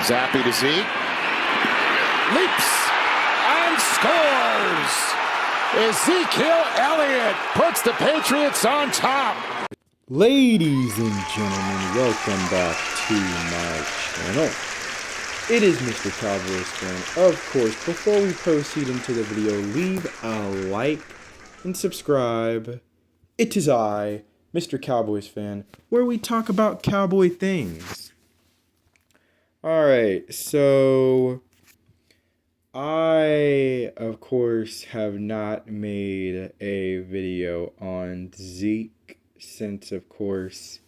Zappy to Zeke. Leaps and scores. Ezekiel Elliott puts the Patriots on top. Ladies and gentlemen, welcome back to my channel. It is Mr. Cowboys Fan. Of course, before we proceed into the video, leave a like and subscribe. It is I, Mr. Cowboys Fan, where we talk about cowboy things. Alright, so I, of course, have not made a video on Zeke since, of course,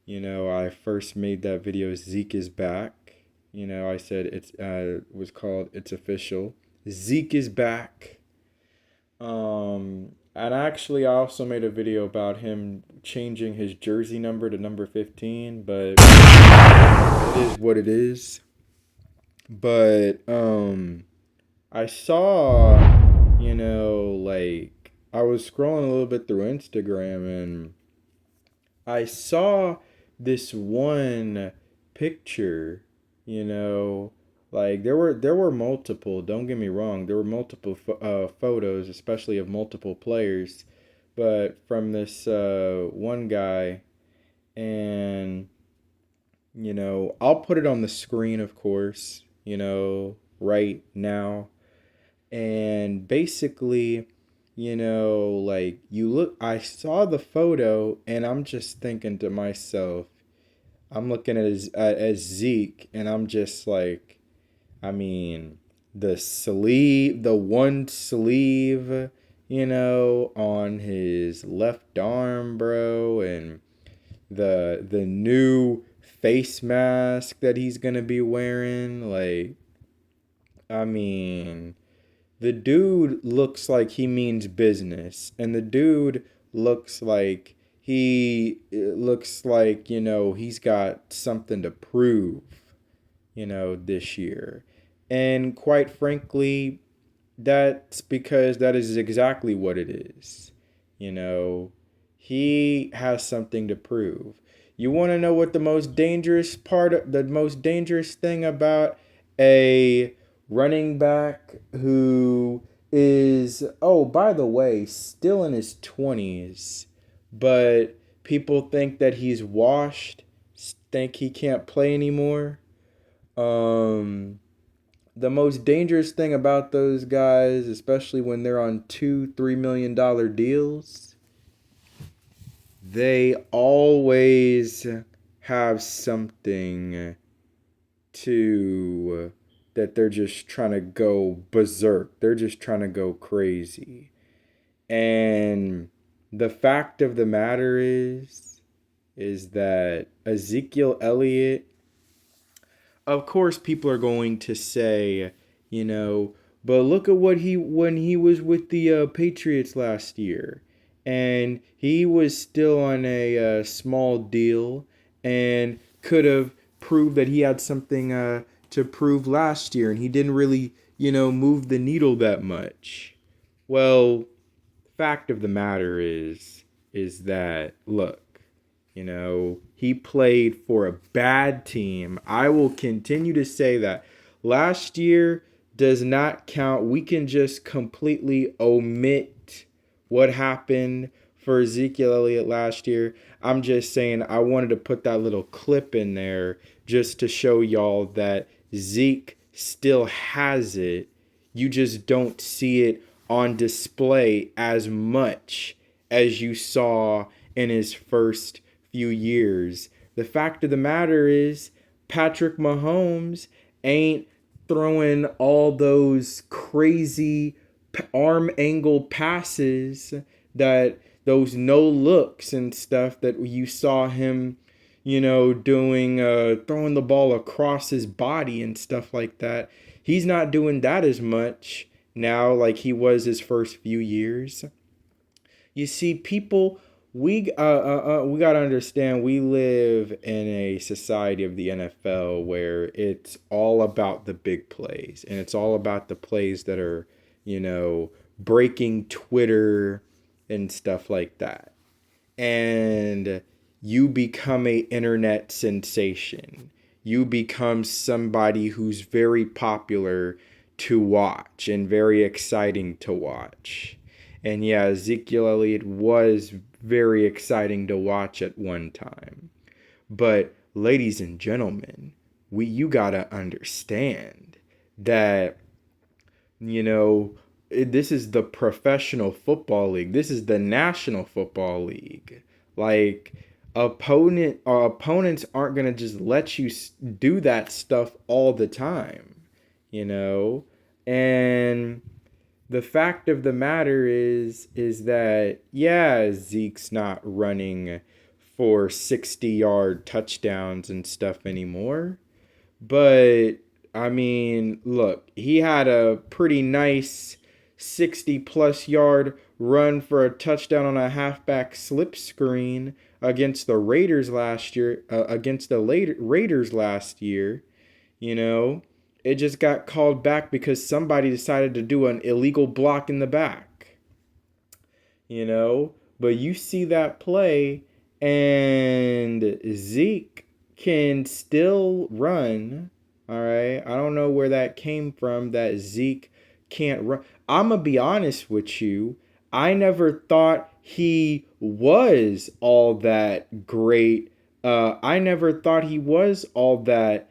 I first made that video, Zeke is back. I said it was called It's Official. Zeke is back. And actually, I also made a video about him changing his jersey number to number 15, but it is what it is. But, I saw, I was scrolling a little bit through Instagram, and I saw this one picture, there were multiple, don't get me wrong, there were multiple photos, especially of multiple players, but from this one guy, and, I'll put it on the screen, of course, right now, and basically, I saw the photo, and I'm just thinking to myself, I'm looking at Zeke, and I'm just like, the sleeve, the one sleeve, on his left arm, bro, and the new face mask that he's gonna be wearing, the dude looks like he means business, and the dude looks like he's got something to prove, this year. And quite frankly, that's because that is exactly what it is. He has something to prove. You want to know what the most dangerous thing about a running back who is, oh, by the way, still in his 20s, but people think that he's washed, think he can't play anymore. The most dangerous thing about those guys, especially when they're on $2-3 million deals, they always have something that they're just trying to go berserk. They're just trying to go crazy. And the fact of the matter is that Ezekiel Elliott, of course, people are going to say, but look at when he was with the Patriots last year, and he was still on a small deal and could have proved that he had something to prove last year, and he didn't really, move the needle that much. Well, fact of the matter is that, look, he played for a bad team. I will continue to say that. Last year does not count. We can just completely omit what happened for Ezekiel Elliott last year. I'm just saying I wanted to put that little clip in there just to show y'all that Zeke still has it. You just don't see it on display as much as you saw in his first few years. The fact of the matter is, Patrick Mahomes ain't throwing all those crazy arm angle passes, that those no looks and stuff that you saw him, doing, throwing the ball across his body and stuff like that. He's not doing that as much now like he was his first few years. You see, people, we gotta understand, we live in a society of the NFL where it's all about the big plays, and it's all about the plays that are, breaking Twitter and stuff like that. And you become a internet sensation. you become somebody who's very popular to watch and very exciting to watch. And yeah, Ezekiel Elliott was very exciting to watch at one time. But ladies and gentlemen, you gotta understand that, you know, this is the professional football league. This is the National Football League. Like, opponents aren't gonna just let you do that stuff all the time, you know. And the fact of the matter is that, yeah, Zeke's not running for 60-yard touchdowns and stuff anymore. But I mean, look, he had a pretty nice 60+ yard run for a touchdown on a halfback slip screen against the Raiders last year. Raiders last year, you know, it just got called back because somebody decided to do an illegal block in the back. You know, but you see that play, and Zeke can still run. All right. I don't know where that came from that Zeke can't run. I'm going to be honest with you. I never thought he was all that great. I never thought he was all that,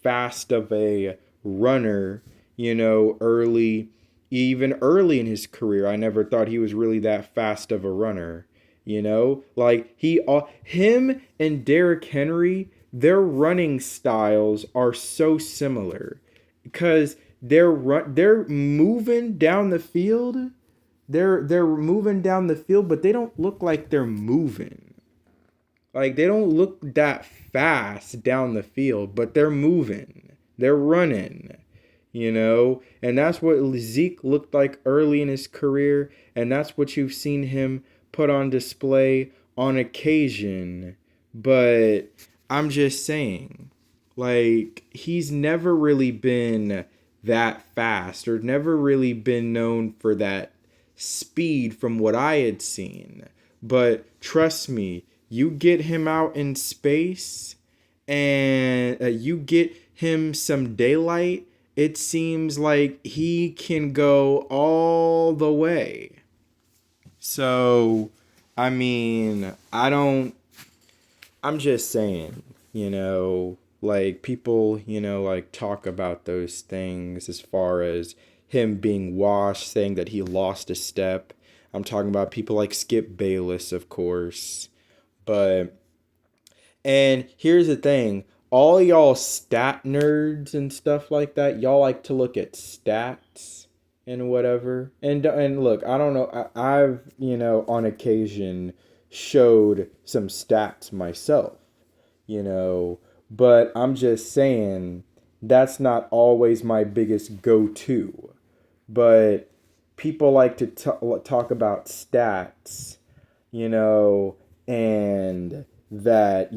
fast of a runner, even early in his career. I never thought he was really that fast of a runner. Like him and Derrick Henry, their running styles are so similar because they're moving down the field. They're moving down the field, but they don't look like they're moving. Like, they don't look that fast down the field, but they're moving. They're running, And that's what Zeke looked like early in his career, and that's what you've seen him put on display on occasion. But I'm just saying, like, he's never really been that fast or never really been known for that speed from what I had seen. But trust me, you get him out in space and you get him some daylight, it seems like he can go all the way. So, I mean, I'm just saying, like people, like talk about those things as far as him being washed, saying that he lost a step. I'm talking about people like Skip Bayless, of course. And here's the thing, all y'all stat nerds and stuff like that, y'all like to look at stats and whatever. And look, I don't know, I've, on occasion showed some stats myself, but I'm just saying that's not always my biggest go-to. But people like to talk about stats, and that,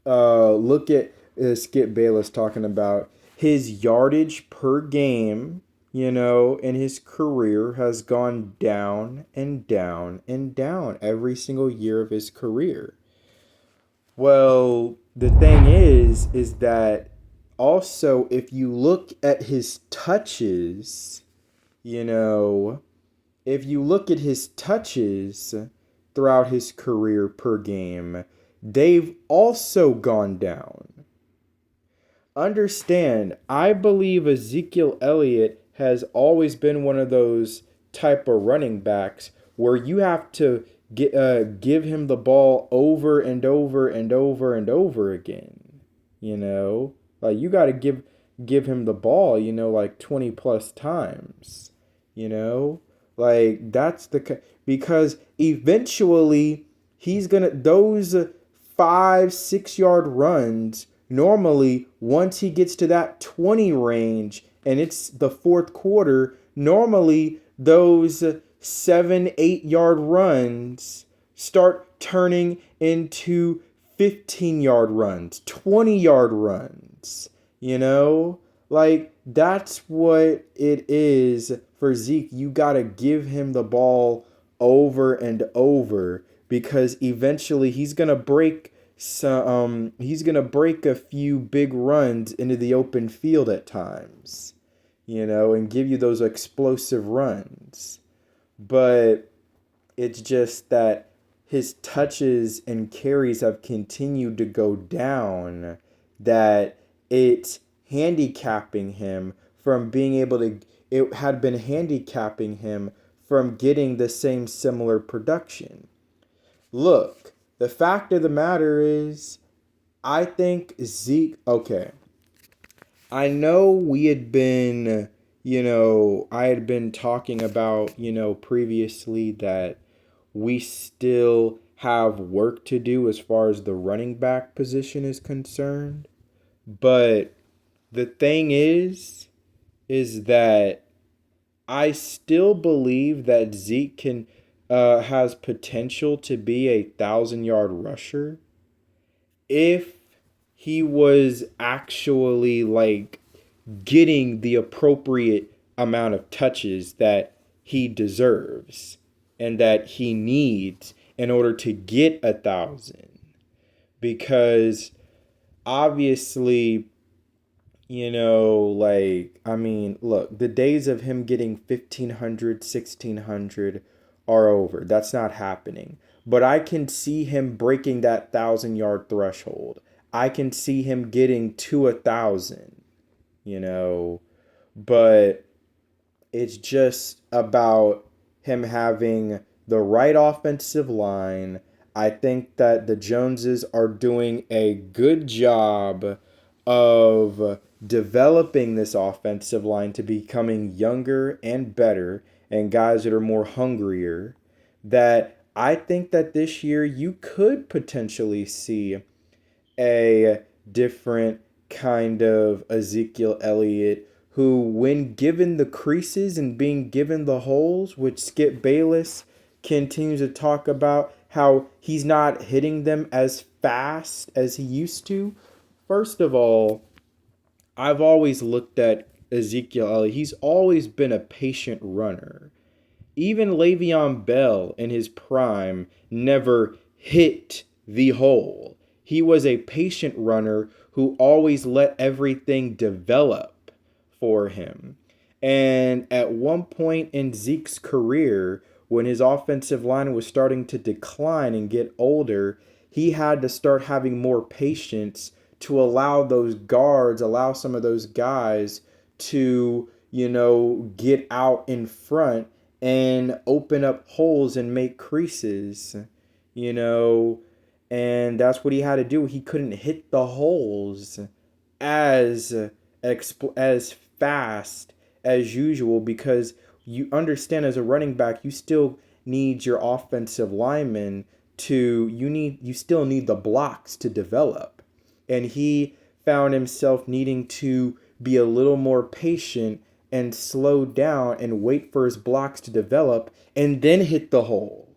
look at Skip Bayless talking about his yardage per game, in his career has gone down and down and down every single year of his career. Well, the thing is that also if you look at his touches, if you look at his touches throughout his career per game, they've also gone down. Understand, I believe Ezekiel Elliott has always been one of those type of running backs where you have to give him the ball over and over and over and over again. Like you got to give him the ball, like 20 plus times. Like that's because eventually he's gonna those 5-6 yard runs. Normally, once he gets to that 20 range and it's the fourth quarter, normally those 7-8 yard runs start turning into 15-yard runs, 20-yard runs, Like, that's what it is for Zeke. You got to give him the ball over and over because eventually he's going to break He's gonna break a few big runs into the open field at times, and give you those explosive runs. But it's just that his touches and carries have continued to go down, that it's handicapping him from being able to, it had been handicapping him from getting the same similar production. Look, the fact of the matter is, I think Zeke, okay, I know we had been, I had been talking about, previously that we still have work to do as far as the running back position is concerned. But the thing is that I still believe that Zeke has potential to be a 1,000 yard rusher if he was actually like getting the appropriate amount of touches that he deserves and that he needs in order to get 1,000. Because obviously, look, the days of him getting 1,500, 1,600 are over. That's not happening. But I can see him breaking that 1,000 yard threshold. I can see him getting to 1,000, you know, but it's just about him having the right offensive line. I think that the Joneses are doing a good job of developing this offensive line to becoming younger and better and guys that are more hungrier. That I think that this year you could potentially see a different kind of Ezekiel Elliott who, when given the creases and being given the holes, which Skip Bayless continues to talk about how he's not hitting them as fast as he used to. First of all, I've always looked at Ezekiel Elliott. He's always been a patient runner. Even Le'Veon Bell in his prime never hit the hole. He was a patient runner who always let everything develop for him. And at one point in Zeke's career, when his offensive line was starting to decline and get older, he had to start having more patience to allow those guards, allow some of those guys to, get out in front and open up holes and make creases, you know, and that's what he had to do. He couldn't hit the holes as as fast as usual because you understand as a running back, you still need your offensive linemen to you still need the blocks to develop. And he found himself needing to be a little more patient and slow down and wait for his blocks to develop and then hit the hole.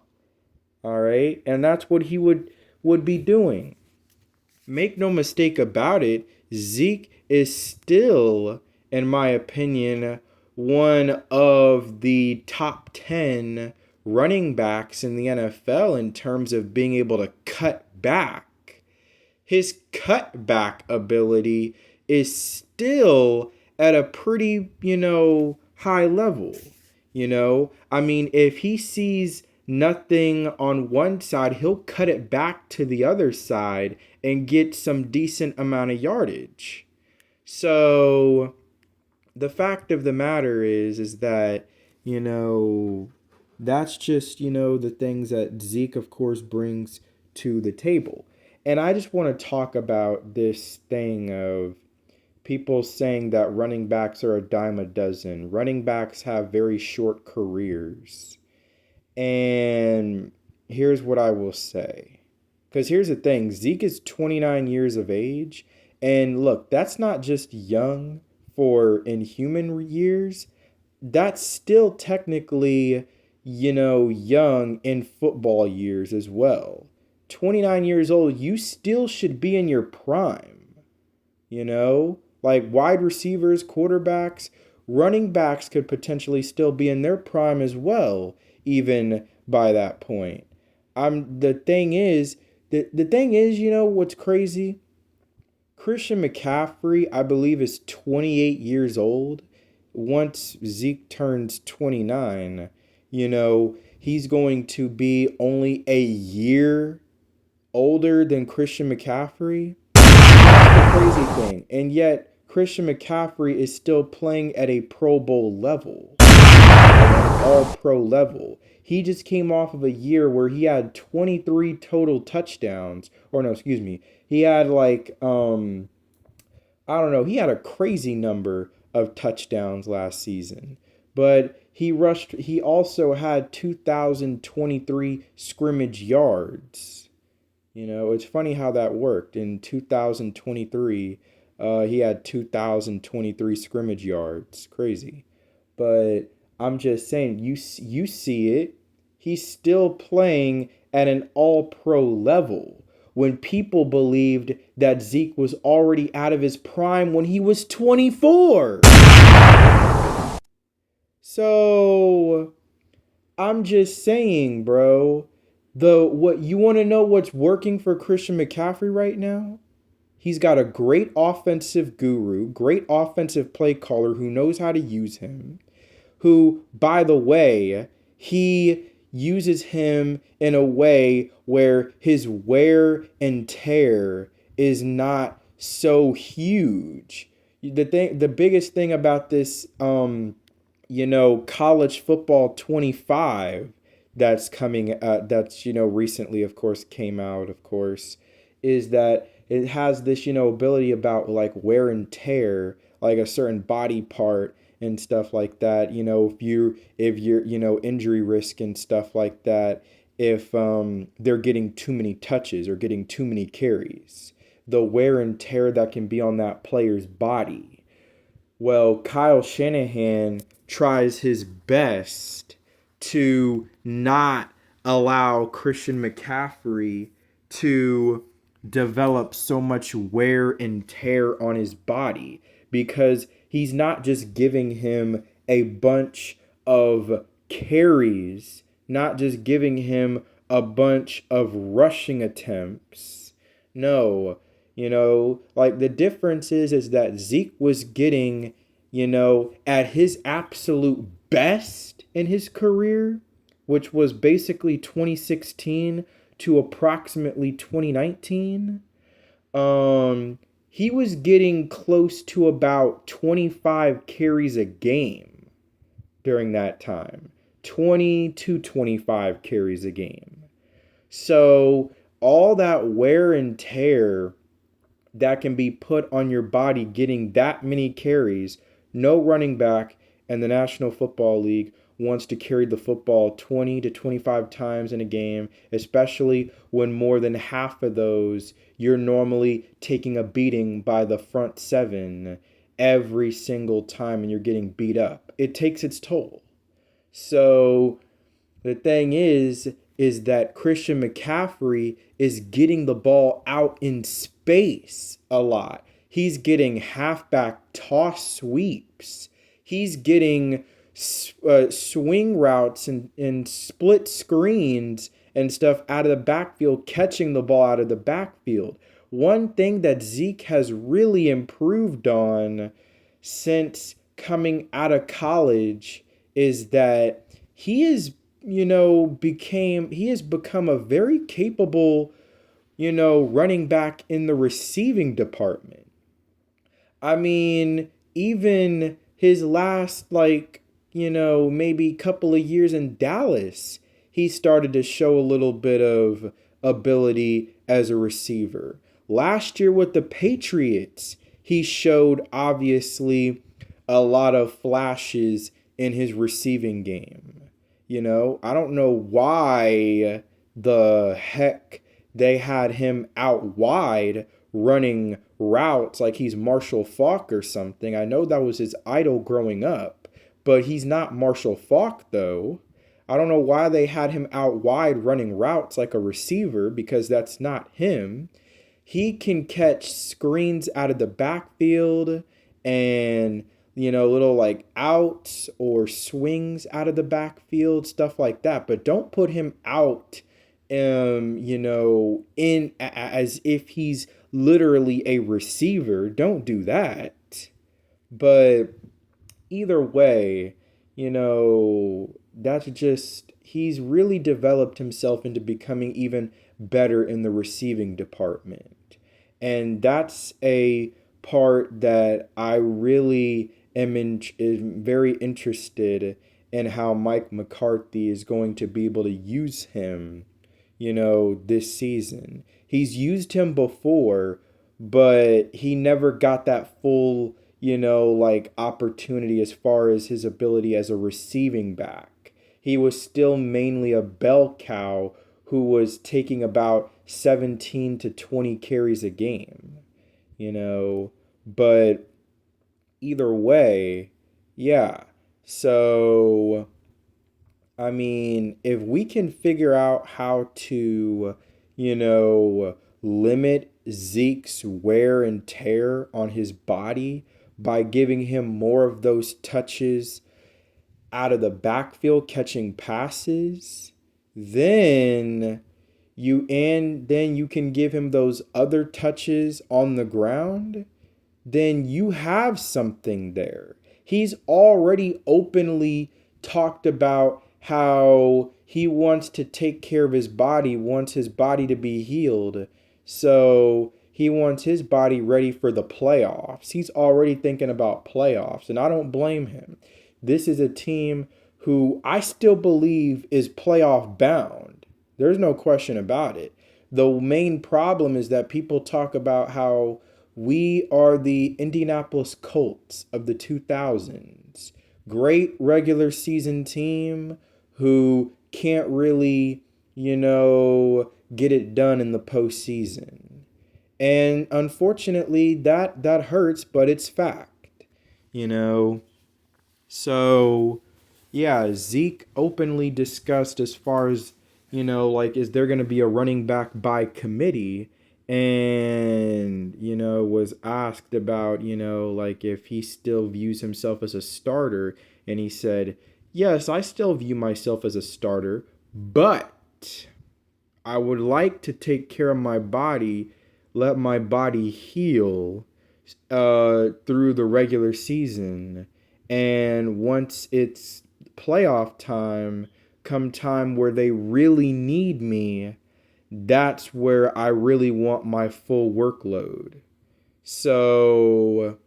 All right? And that's what he would be doing. Make no mistake about it, Zeke is still, in my opinion, one of the top 10 running backs in the NFL in terms of being able to cut back. His cutback ability is still at a pretty, high level. I mean, if he sees nothing on one side, he'll cut it back to the other side and get some decent amount of yardage. So the fact of the matter is that, that's just, the things that Zeke, of course, brings to the table. And I just want to talk about this thing of people saying that running backs are a dime a dozen. Running backs have very short careers. And here's what I will say. Because here's the thing, Zeke is 29 years of age. And look, that's not just young for in human years. That's still technically, young in football years as well. 29 years old, you still should be in your prime. Like wide receivers, quarterbacks, running backs could potentially still be in their prime as well, even by that point. The thing is, The thing is, what's crazy? Christian McCaffrey, I believe, is 28 years old. Once Zeke turns 29, he's going to be only a year older than Christian McCaffrey. That's the crazy thing. And yet, Christian McCaffrey is still playing at a Pro Bowl level, an all pro level. He just came off of a year where he had 23 total touchdowns. Or no, excuse me. He had I don't know, he had a crazy number of touchdowns last season. But he also had 2,023 scrimmage yards. It's funny how that worked. In 2023, he had 2,023 scrimmage yards. Crazy. But I'm just saying, you see it. He's still playing at an all pro level when people believed that Zeke was already out of his prime when he was 24. So I'm just saying, bro. What you want to know what's working for Christian McCaffrey right now? He's got a great offensive guru, great offensive play caller who knows how to use him. Who, by the way, he uses him in a way where his wear and tear is not so huge. The biggest thing about this college football 25 that's coming that's recently of course came out, of course, is that it has this ability about like wear and tear, like a certain body part and stuff like that. If you're injury risk and stuff like that, if they're getting too many touches or getting too many carries, the wear and tear that can be on that player's body. Well, Kyle Shanahan tries his best to not allow Christian McCaffrey to develop so much wear and tear on his body, because he's not just giving him a bunch of carries, not just giving him a bunch of rushing attempts. No, like the difference is that Zeke was getting, at his absolute best in his career, which was basically 2016 to approximately 2019. He was getting close to about 25 carries a game during that time. 20 to 25 carries a game. So all that wear and tear that can be put on your body getting that many carries, no running back in the National Football League wants to carry the football 20 to 25 times in a game, especially when more than half of those you're normally taking a beating by the front seven every single time and you're getting beat up. It takes its toll. So the thing is that Christian McCaffrey is getting the ball out in space a lot. He's getting halfback toss sweeps. He's getting swing routes and split screens and stuff out of the backfield, catching the ball out of the backfield. One thing that Zeke has really improved on since coming out of college is that he has become a very capable, running back in the receiving department. I mean, even his last, maybe couple of years in Dallas, he started to show a little bit of ability as a receiver. Last year with the Patriots, he showed obviously a lot of flashes in his receiving game. I don't know why the heck they had him out wide running routes like he's Marshall Faulk or something. I know that was his idol growing up, but he's not Marshall Faulk though. I don't know why they had him out wide running routes like a receiver, because that's not him. He can catch screens out of the backfield and little like outs or swings out of the backfield, stuff like that. But don't put him out in as if he's literally a receiver. Don't do that. But either way, that's just he's really developed himself into becoming even better in the receiving department. And that's a part that I really am very interested in how Mike McCarthy is going to be able to use him, this season. He's used him before, but he never got that full, like opportunity as far as his ability as a receiving back. He was still mainly a bell cow who was taking about 17 to 20 carries a game, you know. But either way, yeah. So, I mean, if we can figure out how to, limit Zeke's wear and tear on his body by giving him more of those touches out of the backfield catching passes, then then you can give him those other touches on the ground, then you have something there. He's already openly talked about how he wants to take care of his body, wants his body to be healed. So he wants his body ready for the playoffs. He's already thinking about playoffs, and I don't blame him. This is a team who I still believe is playoff bound. There's no question about it. The main problem is that people talk about how we are the Indianapolis Colts of the 2000s. Great regular season team who can't really, get it done in the postseason. And unfortunately, that hurts, but it's fact, you know. So, yeah, Zeke openly discussed as far as, like, is there going to be a running back by committee? And, was asked about, like, if he still views himself as a starter. And he said, yes, I still view myself as a starter, but I would like to take care of my body, let my body heal through the regular season. And once it's playoff time, come time where they really need me, that's where I really want my full workload. So,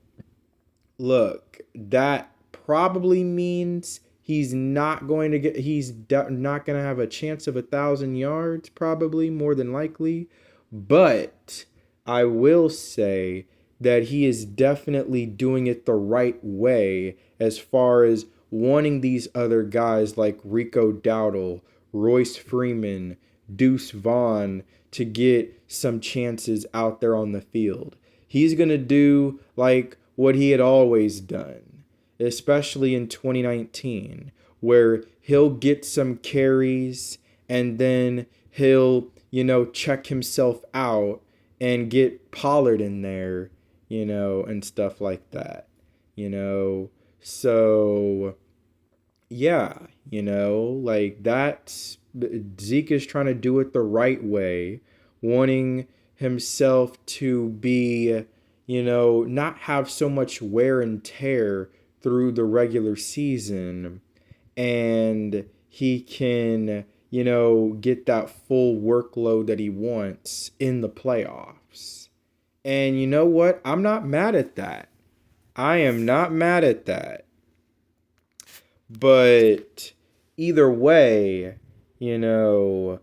look, that probably means not going to have a chance of 1,000 yards, probably, more than likely. But I will say that he is definitely doing it the right way as far as wanting these other guys like Rico Dowdle, Royce Freeman, Deuce Vaughn to get some chances out there on the field. He's going to do like what he had always done, especially in 2019, where he'll get some carries and then he'll, check himself out and get Pollard in there, and stuff like that, you know. So, yeah, like that's Zeke is trying to do it the right way, wanting himself to be, not have so much wear and tear through the regular season, and he can, get that full workload that he wants in the playoffs. And you know what? I'm not mad at that. I am not mad at that. But either way, the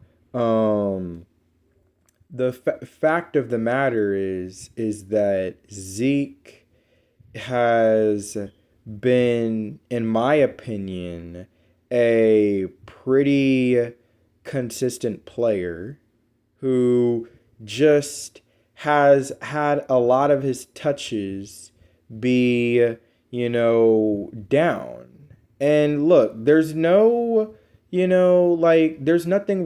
fact of the matter is that Zeke has been, in my opinion, a pretty consistent player who just has had a lot of his touches be, down. And look, there's nothing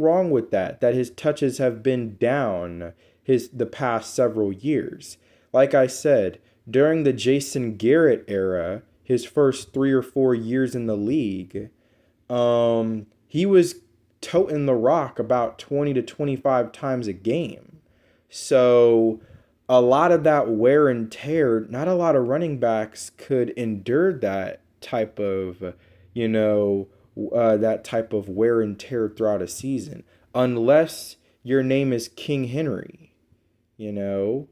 wrong with that his touches have been down the past several years. Like I said, during the Jason Garrett era, his first 3 or 4 years in the league, he was toting the rock about 20 to 25 times a game. So a lot of that wear and tear, not a lot of running backs could endure that type of, that type of wear and tear throughout a season, unless your name is King Henry. I know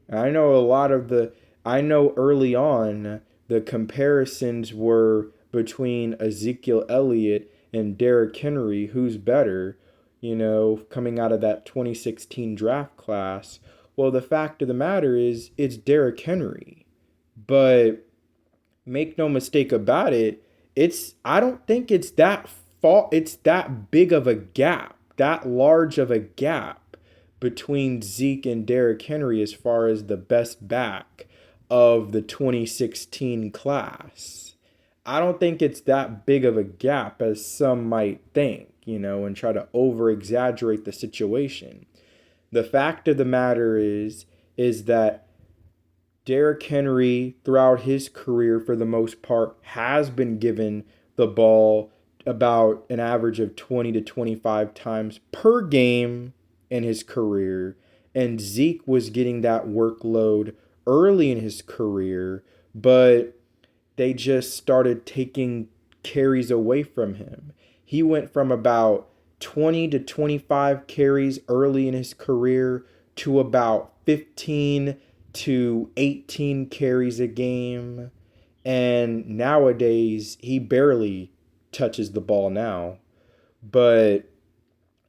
early on the comparisons were between Ezekiel Elliott and Derrick Henry, who's better, coming out of that 2016 draft class. Well, the fact of the matter is it's Derrick Henry. But make no mistake about it, I don't think it's that big of a gap, that large of a gap between Zeke and Derrick Henry as far as the best back of the 2016 class. I don't think it's that big of a gap as some might think, and try to over exaggerate the situation. The fact of the matter is that Derrick Henry, throughout his career, for the most part, has been given the ball about an average of 20 to 25 times per game in his career. And Zeke was getting that workload early in his career, but they just started taking carries away from him. He went from about 20 to 25 carries early in his career to about 15 to 18 carries a game. And nowadays, he barely touches the ball now. But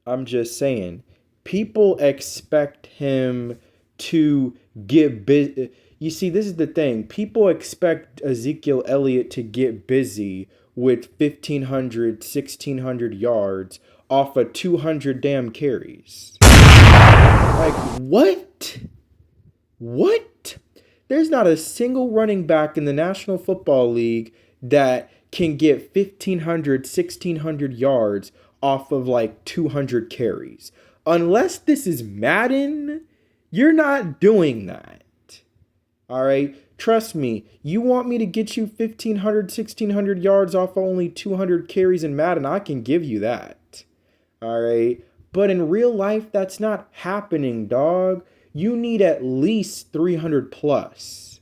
I'm just saying, people expect him to get busy. You see, this is the thing. People expect Ezekiel Elliott to get busy with 1,500, 1,600 yards off of 200 damn carries. Like, what? What? There's not a single running back in the National Football League that can get 1,500, 1,600 yards off of like 200 carries. Unless this is Madden, you're not doing that. All right? Trust me, you want me to get you 1,500, 1,600 yards off of only 200 carries in Madden, I can give you that. All right? But in real life, that's not happening, dog. You need at least 300 plus.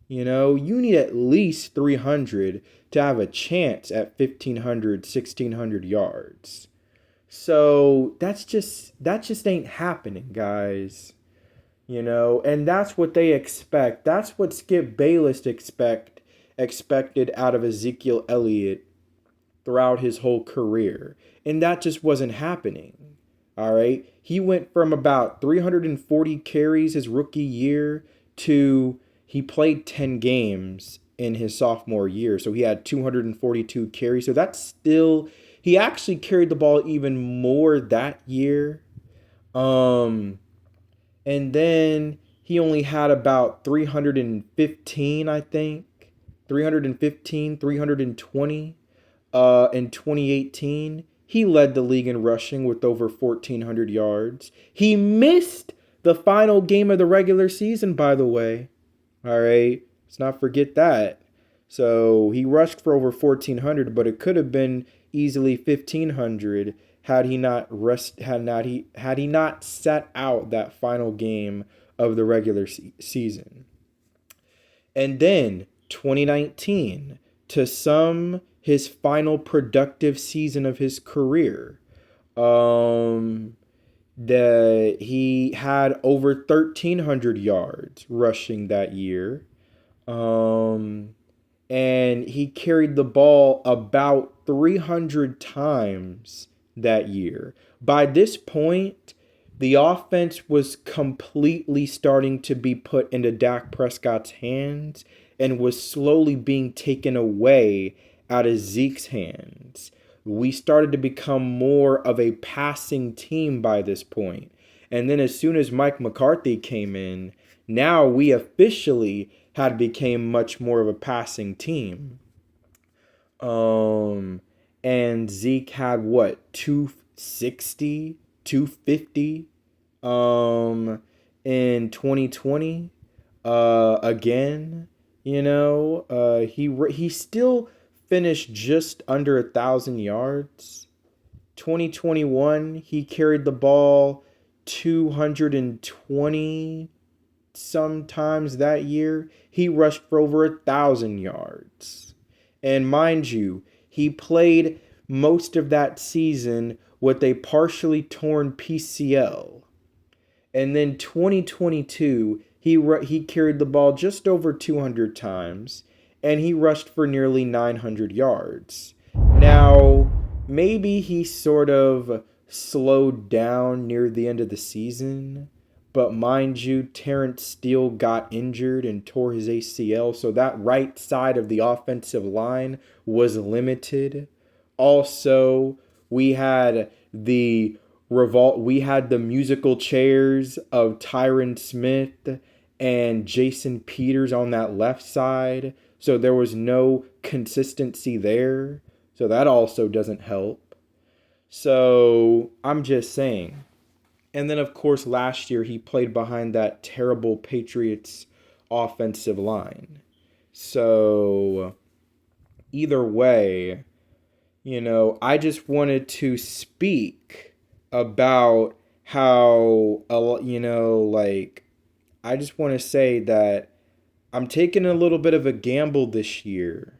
You need at least 300 to have a chance at 1,500, 1,600 yards. So that just ain't happening, guys. And that's what they expect. That's what Skip Bayless expected out of Ezekiel Elliott throughout his whole career. And that just wasn't happening. All right. He went from about 340 carries his rookie year to he played 10 games in his sophomore year. So he had 242 carries. So that's still, he actually carried the ball even more that year. And then he only had about 315, I think. 315, 320 in 2018. He led the league in rushing with over 1,400 yards. He missed the final game of the regular season, by the way. All right, let's not forget that. So he rushed for over 1,400, but it could have been easily 1,500 had he not sat out that final game of the regular season. And then 2019, to some his final productive season of his career. He had over 1,300 yards rushing that year. And he carried the ball about 300 times that year. By this point, the offense was completely starting to be put into Dak Prescott's hands and was slowly being taken away out of Zeke's hands. We started to become more of a passing team by this point. And then as soon as Mike McCarthy came in, now we officially had became much more of a passing team. And Zeke had what, 260, 250 in 2020 again. He still finished just under 1,000 yards 2021, he carried the ball 220 sometimes that year. He rushed for over 1,000 yards. And mind you, he played most of that season with a partially torn PCL. And then 2022, he carried the ball just over 200 times, and he rushed for nearly 900 yards. Now, maybe he sort of slowed down near the end of the season, but mind you, Terrence Steele got injured and tore his ACL, so that right side of the offensive line was limited. Also, we had the musical chairs of Tyron Smith and Jason Peters on that left side, so there was no consistency there. So that also doesn't help. So I'm just saying. And then, of course, last year he played behind that terrible Patriots offensive line. So either way, I just wanted to speak about how, I just want to say that I'm taking a little bit of a gamble this year.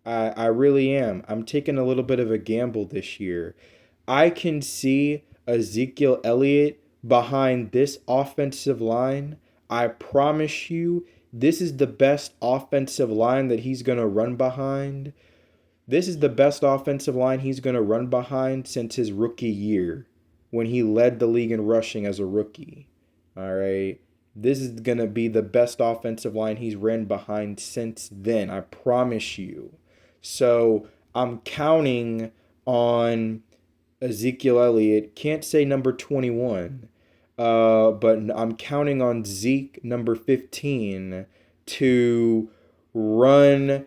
I really am. I'm taking a little bit of a gamble this year. I can see Ezekiel Elliott behind this offensive line. I promise you, this is the best offensive line that he's going to run behind. This is the best offensive line he's going to run behind since his rookie year, when he led the league in rushing as a rookie. All right. This is going to be the best offensive line he's ran behind since then. I promise you. So I'm counting on Ezekiel Elliott. Can't say number 21, but I'm counting on Zeke, number 15, to run,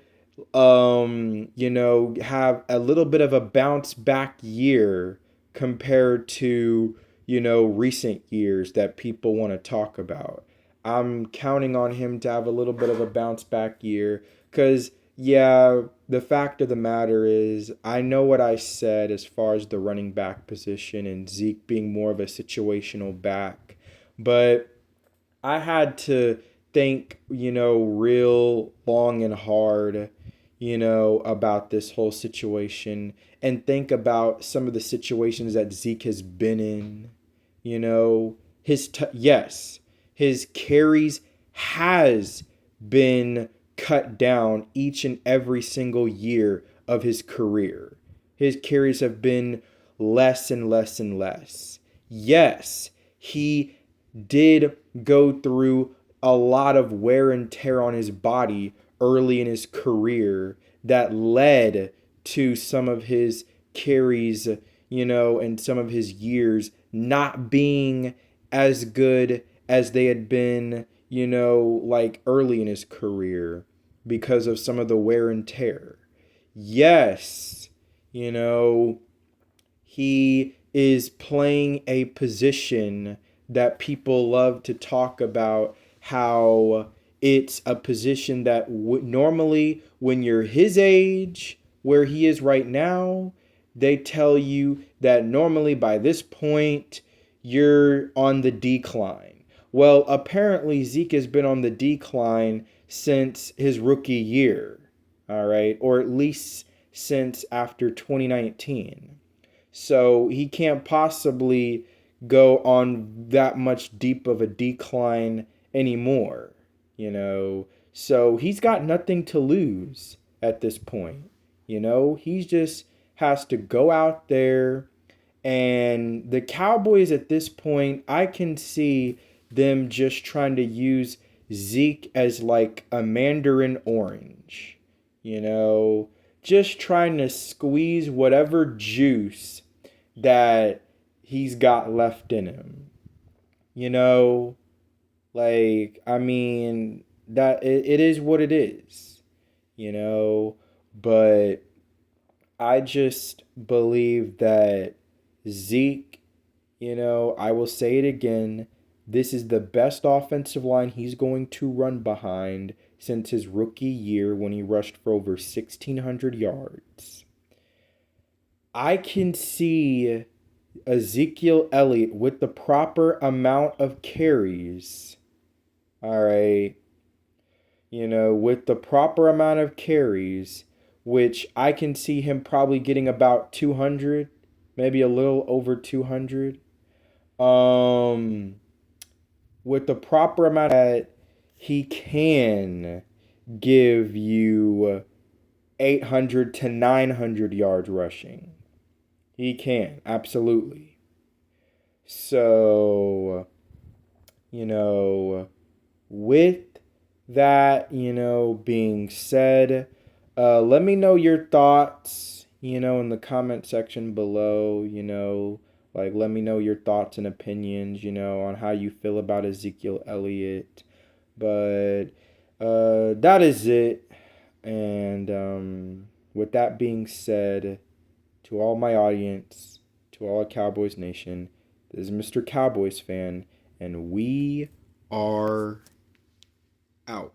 have a little bit of a bounce back year compared to, recent years that people want to talk about. I'm counting on him to have a little bit of a bounce back year because, yeah, the fact of the matter is, I know what I said as far as the running back position and Zeke being more of a situational back, but I had to think, real long and hard, about this whole situation and think about some of the situations that Zeke has been in. Yes, his carries has been cut down each and every single year of his career. His carries have been less and less and less. Yes, he did go through a lot of wear and tear on his body early in his career that led to some of his carries, and some of his years not being as good as they had been, early in his career because of some of the wear and tear. Yes, he is playing a position that people love to talk about, how it's a position that normally when you're his age, where he is right now, they tell you that normally by this point, you're on the decline. Well, apparently Zeke has been on the decline since his rookie year, all right, or at least since after 2019. So he can't possibly go on that much deep of a decline anymore, So he's got nothing to lose at this point, He just has to go out there. And the Cowboys at this point, I can see them just trying to use Zeke as like a mandarin orange, just trying to squeeze whatever juice that he's got left in him. That it is what it is, but I just believe that Zeke, I will say it again, this is the best offensive line he's going to run behind since his rookie year when he rushed for over 1,600 yards. I can see Ezekiel Elliott with the proper amount of carries. All right. With the proper amount of carries, which I can see him probably getting about 200, maybe a little over 200. Um, with the proper amount that he can give you 800 to 900 yards rushing. He can, absolutely. So, you know, with that, being said, let me know your thoughts, in the comment section below, like let me know your thoughts and opinions, on how you feel about Ezekiel Elliott. But that is it. And with that being said, to all my audience, to all Cowboys Nation, this is Mr. Cowboys fan, and we are out.